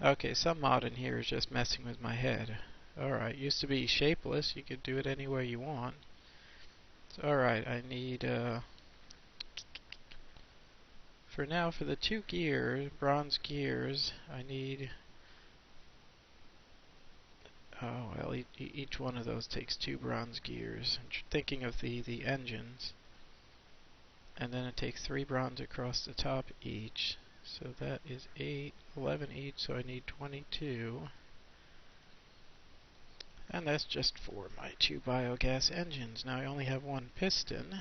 Okay, some mod in here is just messing with my head. Alright, used to be shapeless. You could do it any way you want. Alright, I need, for now, for the 2 gears, bronze gears, I need, oh, well, each one of those takes 2 bronze gears. I'm thinking of the engines. And then it takes 3 bronze across the top each. So that is 8, 11 each, so I need 22. And that's just for my 2 biogas engines. Now I only have 1 piston.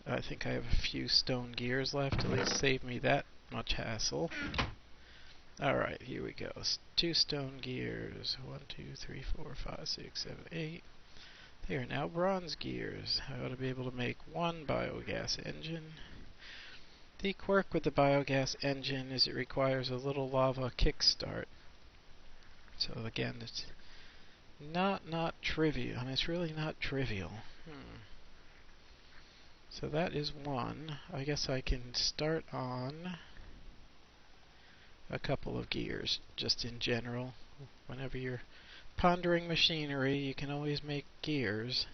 I think I have a few stone gears left, at least save me that much hassle. Alright, here we go. 2 stone gears. 1, 2, 3, 4, 5, 6, 7, 8. They are now bronze gears. I ought to be able to make 1 biogas engine. The quirk with the biogas engine is it requires a little lava kickstart. So again, it's not trivial. I mean, it's really not trivial. So that is 1. I guess I can start on a couple of gears, just in general. Whenever you're pondering machinery, you can always make gears.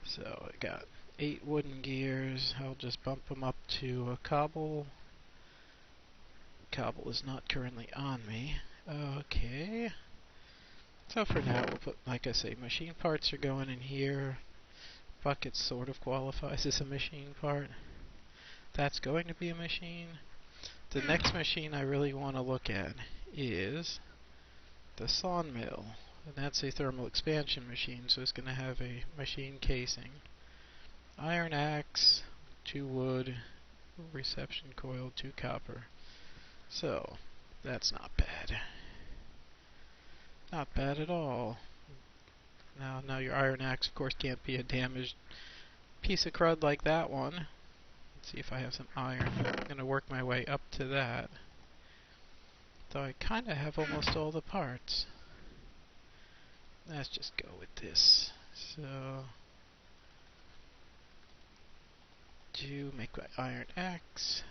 So I got 8 wooden gears. I'll just bump them up to a cobble. Cobble is not currently on me. Okay. So for now, we'll put, like I say, machine parts are going in here. Bucket sort of qualifies as a machine part. That's going to be a machine. The next machine I really want to look at is the Sawmill. And that's a thermal expansion machine, so it's going to have a machine casing. Iron axe, 2 wood, reception coil, 2 copper. So, that's not bad. Not bad at all. Now your iron axe, of course, can't be a damaged piece of crud like that one. Let's see if I have some iron. I'm going to work my way up to that. Though I kind of have almost all the parts. Let's just go with this. So, to make my iron axe.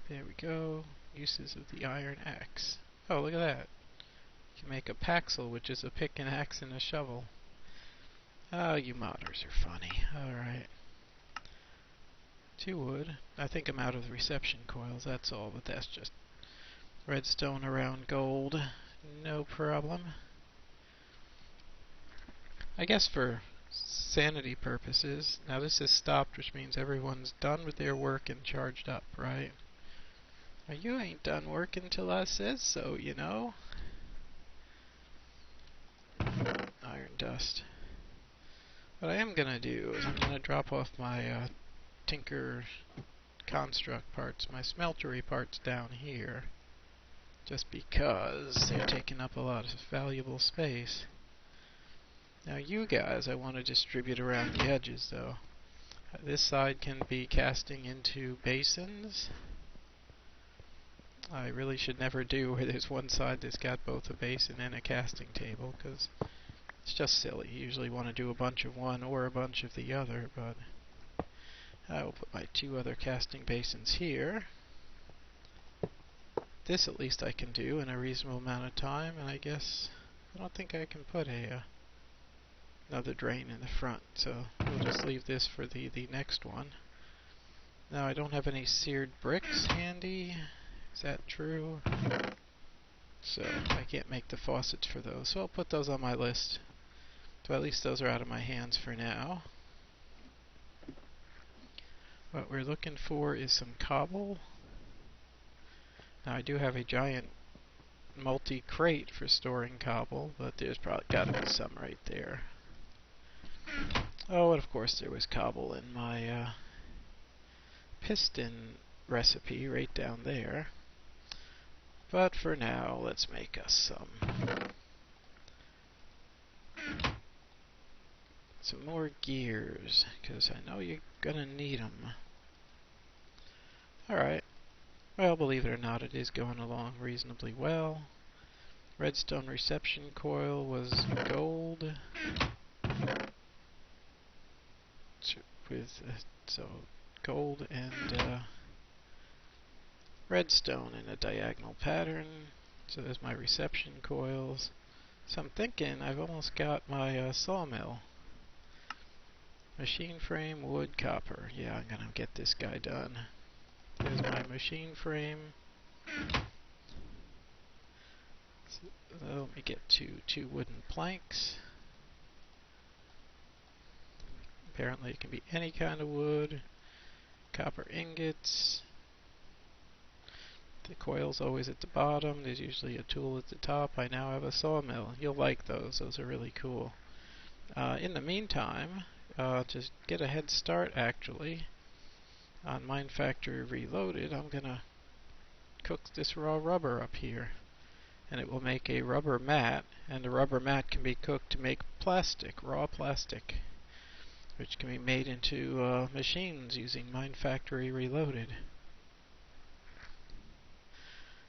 There we go. Uses of the iron axe. Oh, look at that. You can make a paxel, which is a pick, an axe, and a shovel. Oh, you modders are funny. Alright. 2 wood. I think I'm out of the reception coils, that's all, but that's just redstone around gold. No problem. I guess for sanity purposes, now this is stopped, which means everyone's done with their work and charged up, right? Now you ain't done work until I says so, you know? Iron dust. What I am gonna do is I'm gonna drop off my Tinker construct parts, my smeltery parts down here, just because they're taking up a lot of valuable space. Now you guys I want to distribute around the edges though. This side can be casting into basins. I really should never do where there's one side that's got both a basin and a casting table, because it's just silly. You usually want to do a bunch of one or a bunch of the other, but I will put my 2 other casting basins here. This at least I can do in a reasonable amount of time, and I guess I don't think I can put another drain in the front, so we'll just leave this for the next one. Now I don't have any seared bricks handy. Is that true? So I can't make the faucets for those, so I'll put those on my list. So at least those are out of my hands for now. What we're looking for is some cobble. Now I do have a giant multi-crate for storing cobble, but there's probably got to be some right there. Oh, and of course there was cobble in my piston recipe right down there. But for now, let's make us some more gears, because I know you're gonna need them. Alright. Well, believe it or not, it is going along reasonably well. Redstone reception coil was gold. So gold and redstone in a diagonal pattern. So there's my reception coils. So I'm thinking I've almost got my sawmill. Machine frame, wood, copper. Yeah, I'm gonna get this guy done. There's my machine frame. So, let me get two wooden planks. Apparently it can be any kind of wood. Copper ingots. The coil's always at the bottom. There's usually a tool at the top. I now have a sawmill. You'll like those. Those are really cool. In the meantime, to get a head start actually on Minefactory Reloaded, I'm gonna cook this raw rubber up here. And it will make a rubber mat, and the rubber mat can be cooked to make plastic, raw plastic, which can be made into machines using Minefactory Reloaded.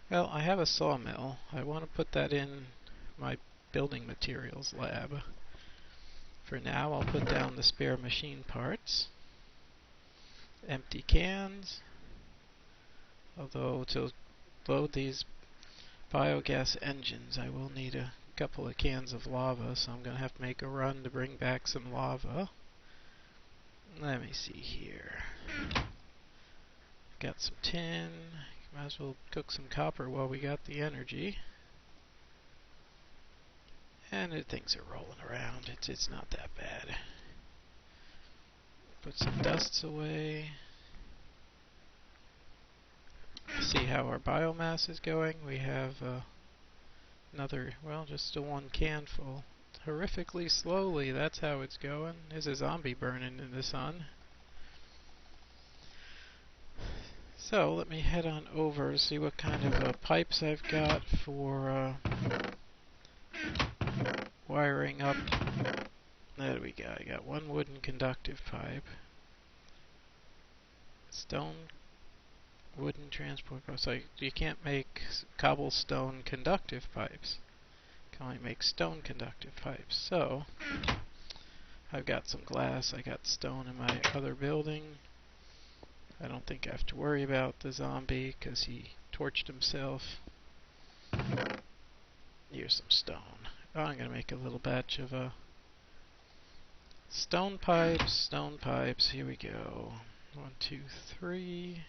Well, I have a sawmill. I want to put that in my building materials lab. For now, I'll put down the spare machine parts. Empty cans. Although to load these biogas engines, I will need a couple of cans of lava, so I'm going to have to make a run to bring back some lava. Let me see here. Got some tin. Might as well cook some copper while we got the energy. And things are rolling around. It's not that bad. Put some dusts away. See how our biomass is going. We have another, well, just a one can full. Horrifically slowly, that's how it's going. There's a zombie burning in the sun. So let me head on over, see what kind of pipes I've got for wiring up. There we go. I got one wooden conductive pipe. Stone wooden transport pipe. So you can't make cobblestone conductive pipes. You can only make stone conductive pipes. So I've got some glass. I got stone in my other building. I don't think I have to worry about the zombie because he torched himself. Here's some stone. Oh, I'm going to make a little batch of stone pipes. Stone pipes. Here we go. 1, 2, 3.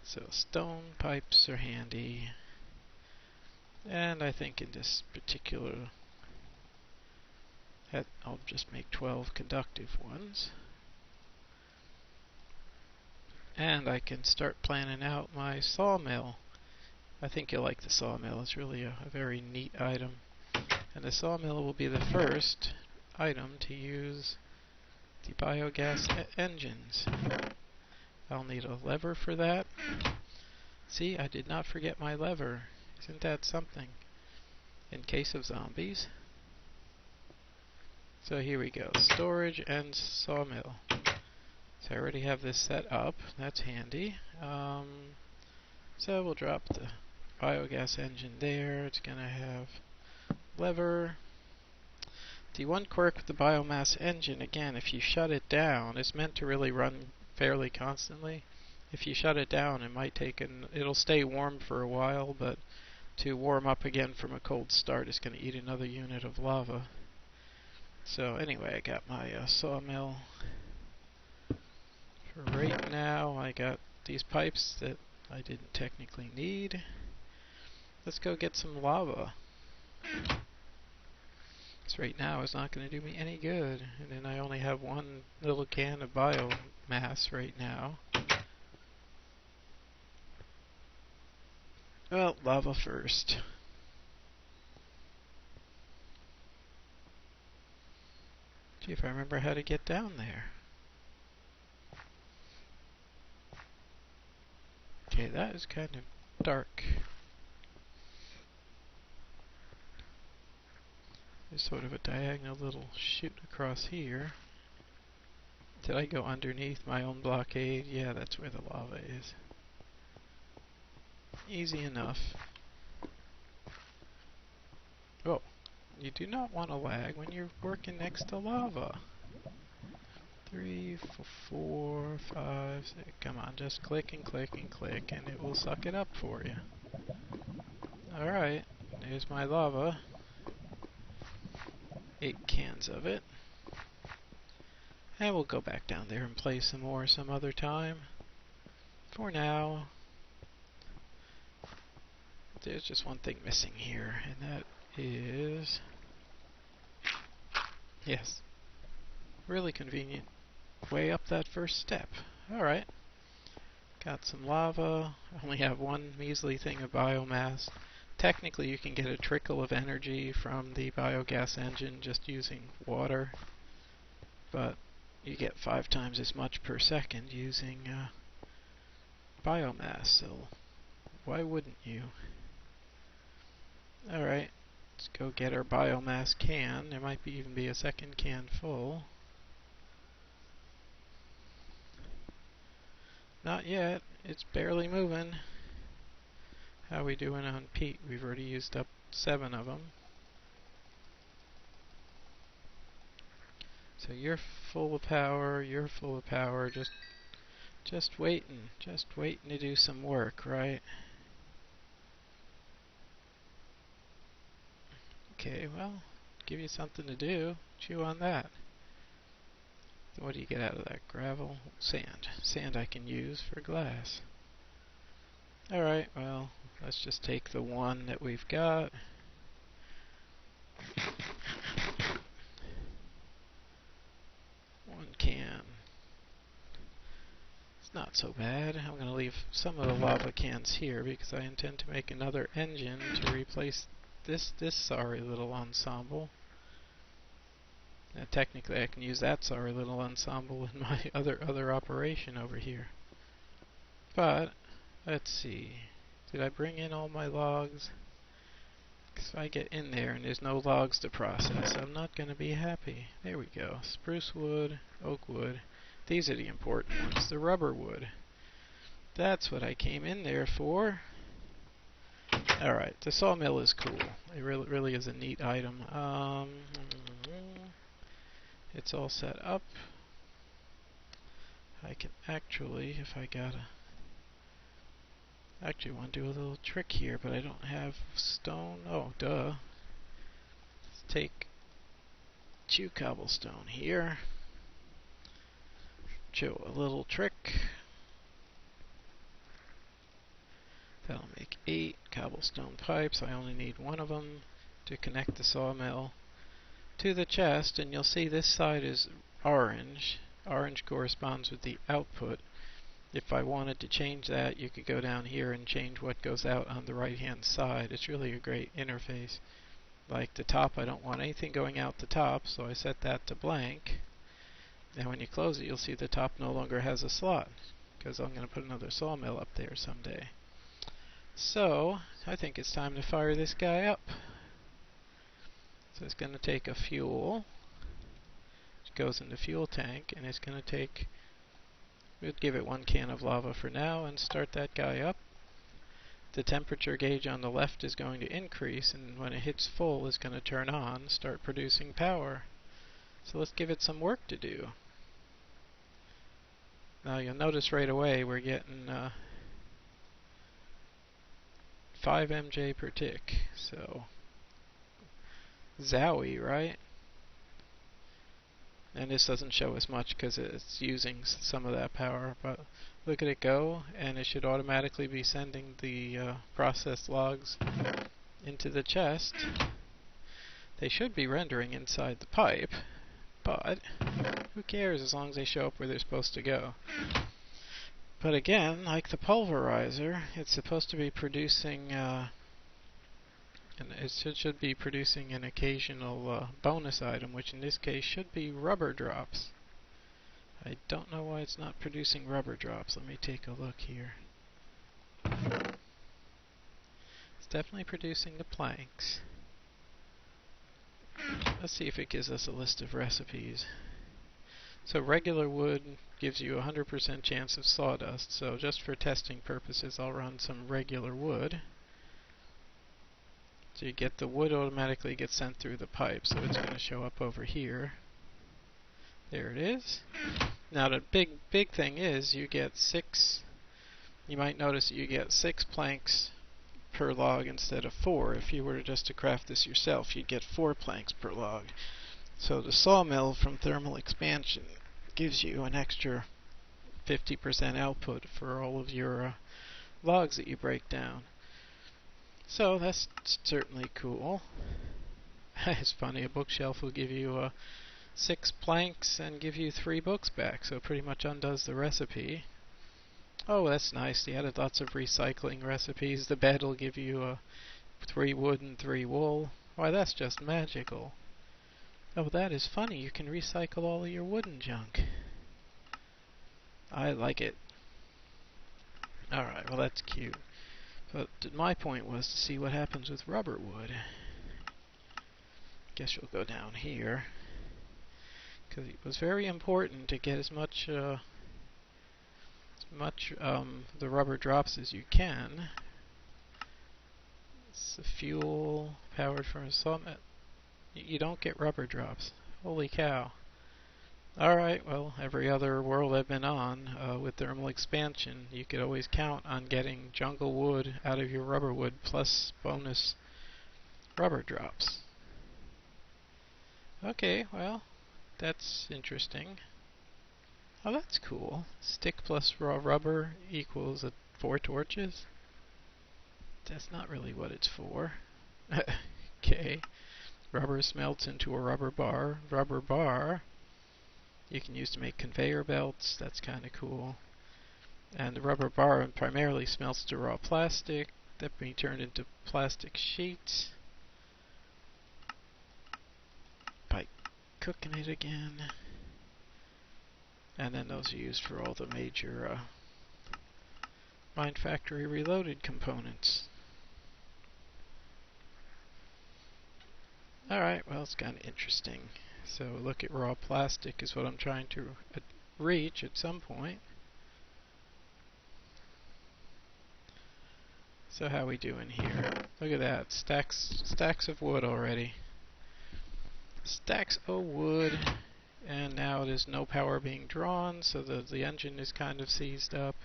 So stone pipes are handy. And I think in this particular, I'll just make 12 conductive ones. And I can start planning out my sawmill. I think you'll like the sawmill. It's really a very neat item. And the sawmill will be the first item to use the biogas engines. I'll need a lever for that. See, I did not forget my lever. Isn't that something? In case of zombies. So here we go. Storage and sawmill. So I already have this set up. That's handy. So we'll drop the biogas engine there. It's going to have lever. The one quirk with the biomass engine, again, if you shut it down, it's meant to really run fairly constantly. If you shut it down, it might take it'll stay warm for a while, but to warm up again from a cold start is going to eat another unit of lava. So anyway, I got my sawmill. For right now, I got these pipes that I didn't technically need. Let's go get some lava. This right now is not going to do me any good. And then I only have one little can of biomass right now. Well, lava first. See if I remember how to get down there. Okay, that is kind of dark. There's sort of a diagonal little chute across here. Did I go underneath my own blockade? Yeah, that's where the lava is. Easy enough. Oh, you do not want to lag when you're working next to lava. 3, 4, 5, 6. Come on, just click and click and click, and it will suck it up for you. Alright, there's my lava. 8 cans of it. And we'll go back down there and play some more some other time. For now, there's just one thing missing here, and that is... Yes, really convenient way up that first step. Alright, got some lava. I only have one measly thing of biomass. Technically you can get a trickle of energy from the biogas engine just using water, but you get 5 times as much per second using biomass, so why wouldn't you? Alright, let's go get our biomass can. There might even be a second can full. Not yet. It's barely moving. How we doing on peat? We've already used up 7 of them. So you're full of power. You're full of power. Just waiting. Just waiting to do some work, right? Okay, well, give you something to do. Chew on that. What do you get out of that? Gravel? Sand. Sand I can use for glass. Alright, well, let's just take the one that we've got. One can. It's not so bad. I'm going to leave some of the lava cans here because I intend to make another engine to replace this sorry little ensemble. Now, technically I can use that sorry little ensemble in my other operation over here. But, let's see. Did I bring in all my logs? Because if I get in there and there's no logs to process, I'm not going to be happy. There we go. Spruce wood, oak wood. These are the important ones. The rubber wood. That's what I came in there for. Alright, the sawmill is cool. It really is a neat item. It's all set up. I can actually, if I gotta... Actually want to do a little trick here, but I don't have stone. Oh, duh. Let's take 2 cobblestone here. Show a little trick. That'll make 8 cobblestone pipes. I only need 1 of them to connect the sawmill to the chest, and you'll see this side is orange. Orange corresponds with the output. If I wanted to change that, you could go down here and change what goes out on the right hand side. It's really a great interface. Like the top, I don't want anything going out the top, so I set that to blank. And when you close it, you'll see the top no longer has a slot, because I'm going to put another sawmill up there someday. So, I think it's time to fire this guy up. So it's going to take a fuel. It goes in the fuel tank, and it's going to take... We'll give it 1 can of lava for now and start that guy up. The temperature gauge on the left is going to increase, and when it hits full, it's going to turn on, start producing power. So let's give it some work to do. Now you'll notice right away we're getting 5 MJ per tick. So, zowie, right? And this doesn't show as much because it's using some of that power, but look at it go, and it should automatically be sending the processed logs into the chest. They should be rendering inside the pipe, but who cares as long as they show up where they're supposed to go. But again, like the pulverizer, it's supposed to be producing and it should be producing an occasional bonus item, which in this case should be rubber drops. I don't know why it's not producing rubber drops. Let me take a look here. It's definitely producing the planks. Let's see if it gives us a list of recipes. So regular wood gives you a 100% chance of sawdust, so just for testing purposes I'll run some regular wood. So you get the wood automatically gets sent through the pipe, so it's going to show up over here. There it is. Now the big thing is you get 6. You might notice that you get 6 planks per log instead of 4. If you were just to craft this yourself, you'd get 4 planks per log. So the sawmill from thermal expansion gives you an extra 50% output for all of your logs that you break down. So that's certainly cool. It's funny, a bookshelf will give you 6 planks and give you 3 books back, so it pretty much undoes the recipe. Oh, that's nice. They added lots of recycling recipes. The bed will give you 3 wood and 3 wool. Why, that's just magical. Oh, that is funny. You can recycle all of your wooden junk. I like it. Alright, well that's cute. But my point was to see what happens with rubber wood. Guess you'll go down here. Because it was very important to get as much the rubber drops as you can. It's the fuel powered from a sawmill. You don't get rubber drops. Holy cow. Alright, well, every other world I've been on with thermal expansion, you could always count on getting jungle wood out of your rubber wood plus bonus rubber drops. Okay, well, that's interesting. Oh, that's cool. Stick plus raw rubber equals 4 torches? That's not really what it's for. Okay. Rubber smelts into a rubber bar. Rubber bar you can use to make conveyor belts. That's kind of cool. And the rubber bar primarily smelts to raw plastic. That can be turned into plastic sheets by cooking it again. And then those are used for all the major Minefactory Reloaded components. Alright, well, it's kind of interesting. So look at raw plastic is what I'm trying to reach at some point. So how we doing here? Look at that, stacks of wood already. Stacks of wood, and now there's no power being drawn, so the engine is kind of seized up.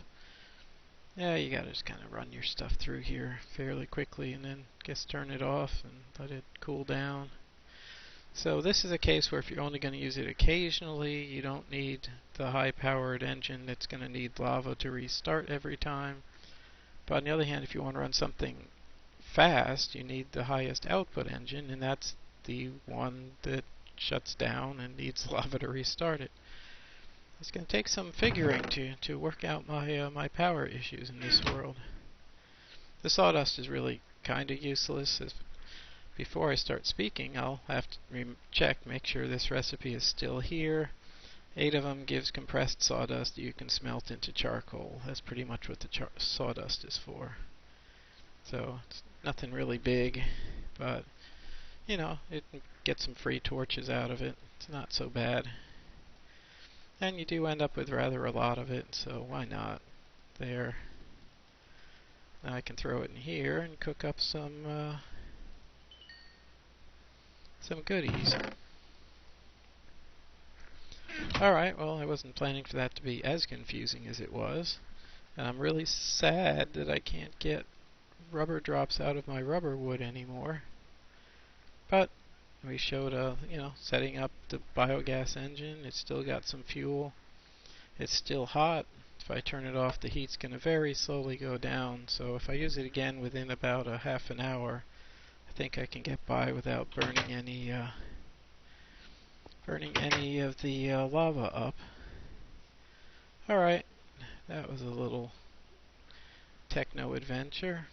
Yeah, you gotta just kind of run your stuff through here fairly quickly, and then just turn it off and let it cool down. So this is a case where if you're only going to use it occasionally, you don't need the high-powered engine that's going to need lava to restart every time. But on the other hand, if you want to run something fast, you need the highest output engine, and that's the one that shuts down and needs lava to restart it. It's going to take some figuring to work out my power issues in this world. The sawdust is really kind of useless. Before I start speaking, I'll have to check, make sure this recipe is still here. 8 of them gives compressed sawdust that you can smelt into charcoal. That's pretty much what the sawdust is for. So it's nothing really big, but you know, it can get some free torches out of it. It's not so bad. And you do end up with rather a lot of it, so why not? There. Now I can throw it in here and cook up some goodies. Alright, well, I wasn't planning for that to be as confusing as it was. And I'm really sad that I can't get rubber drops out of my rubber wood anymore. But we showed setting up the biogas engine. It's still got some fuel. It's still hot. If I turn it off, the heat's going to very slowly go down. So if I use it again within about a half an hour, I think I can get by without burning any of the lava up. Alright, that was a little techno adventure.